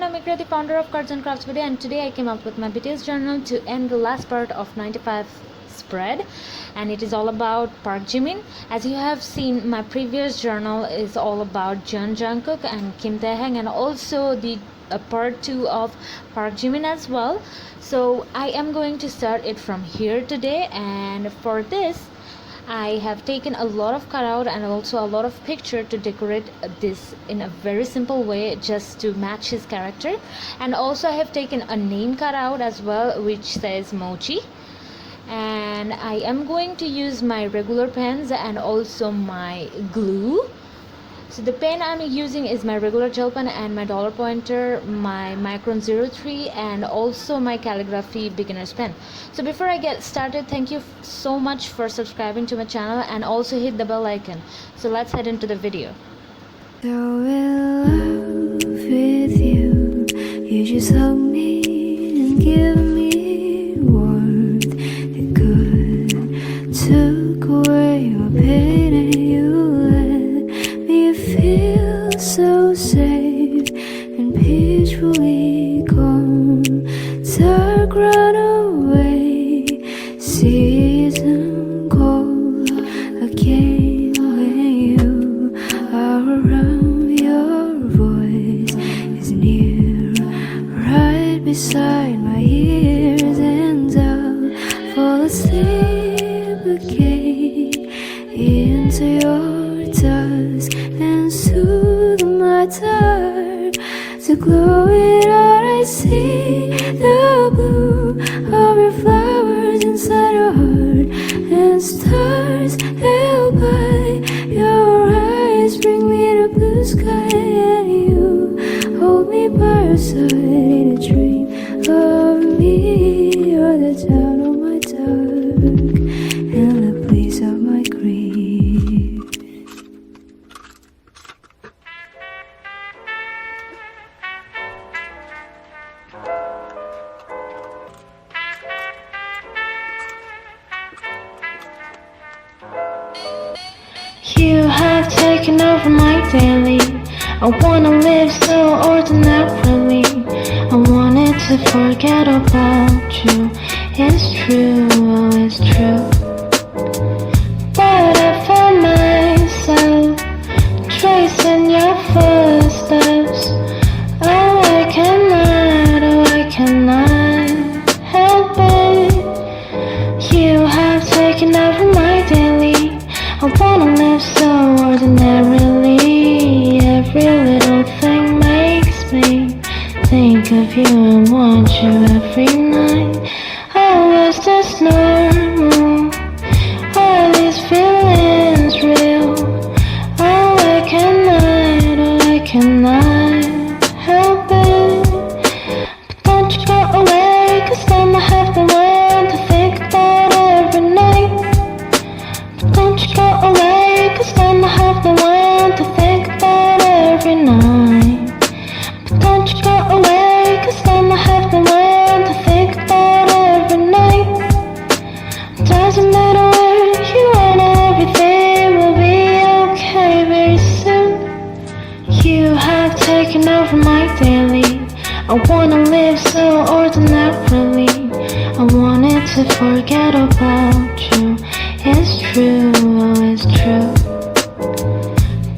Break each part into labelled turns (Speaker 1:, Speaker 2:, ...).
Speaker 1: everyone, I'm Ikra, the founder of Cards and Crafts Video, and today I came up with my BTS journal to end the last part of 95 spread, and it is all about Park Jimin. As you have seen, my previous journal is all about Jungkook and Kim Taehyung, and also the part 2 of Park Jimin as well. So I am going to start it from here today, and for this I have taken a lot of cutout and also a lot of picture to decorate this in a very simple way, just to match his character. And also I have taken a name cutout as well, which says Mochi. And I am going to use my regular pens and also my glue. So the pen I'm using is my regular gel pen and my dollar pointer, my micron 03, and also my calligraphy beginner's pen. So before I get started, thank you so much for subscribing to my channel and also hit the bell icon. So let's head into the video.
Speaker 2: So in love with you, you just hug me and give me warmth. It could took away your pain and you let me feel so safe and peacefully calm. Dark run away, season cold again when you are around. Your voice is near, right beside my ears, and I'll fall asleep again into your dusk and soothe my dark. To glow it out, I see the bloom of your flowers inside your heart, and stars held by your eyes bring me to blue sky, and you hold me by your side in a dream of me. You're the town of my dark and the place of my grief.
Speaker 3: You have taken over my daily. I wanna live so ordinarily. I wanted to forget about you. It's true, oh it's true. But I found myself tracing your footsteps. Oh I cannot help it. You have taken over my daily. I wanna live so ordinarily. Every little thing makes me think of you and want you every night. Oh, is this normal? Are these feelings real? Oh, I cannot help it. But don't you go away, 'cause then I have the one to think about every night. Don't you go away, 'cause then I have the one to think about every night. But don't you go away, 'cause then I have the one to think about every night. Doesn't matter where you are, everything will be okay very soon. You have taken over my daily. I wanna live so ordinarily. I wanted to forget about you. It's true, oh it's true.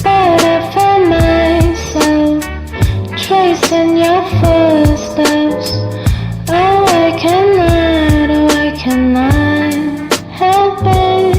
Speaker 3: But I found myself tracing your footsteps. Oh I cannot help it.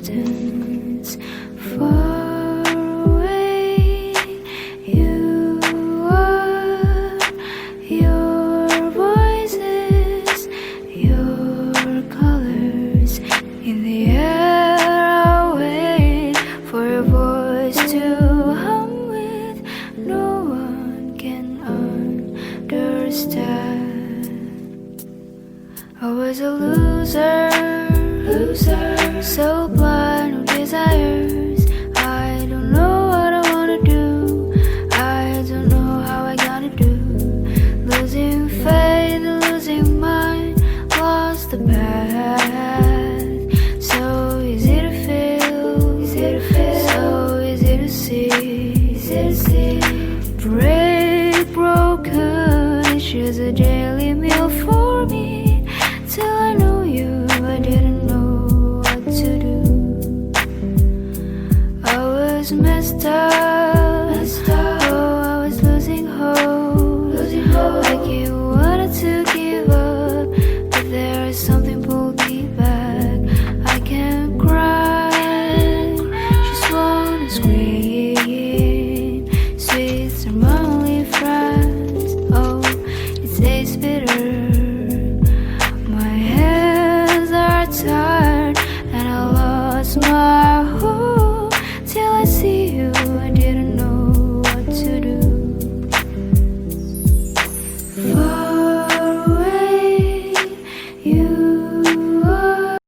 Speaker 2: distance, far away. You are your voices, your colors in the air. I'll wait for your voice to hum with. No one can understand. I was a loser, so blind with desires. I don't know what I wanna do. I don't know how I gotta do. Losing faith, losing mind, lost the path. So easy to feel, so easy to see. Break broken, it's just a daily meal for me. Till I know you, I didn't know what to do. I was messed up. Oh, I was losing hope. Like you wanted to give up, but there is something pulled me back. I can't cry, just wanna scream. Sweets are my only friends. Oh, it tastes bitter. My hands are tired and I lost my hope. Till I see you, I didn't know what to do. Far away, you are.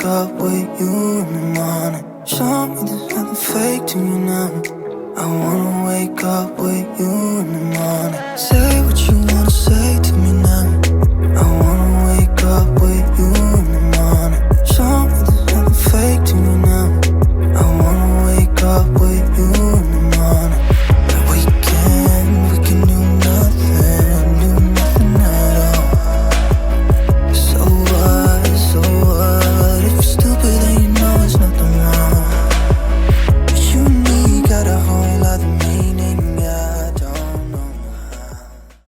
Speaker 4: wake up with you in the morning. Show me there's nothing fake to me now. I wanna wake up with you in the morning. Say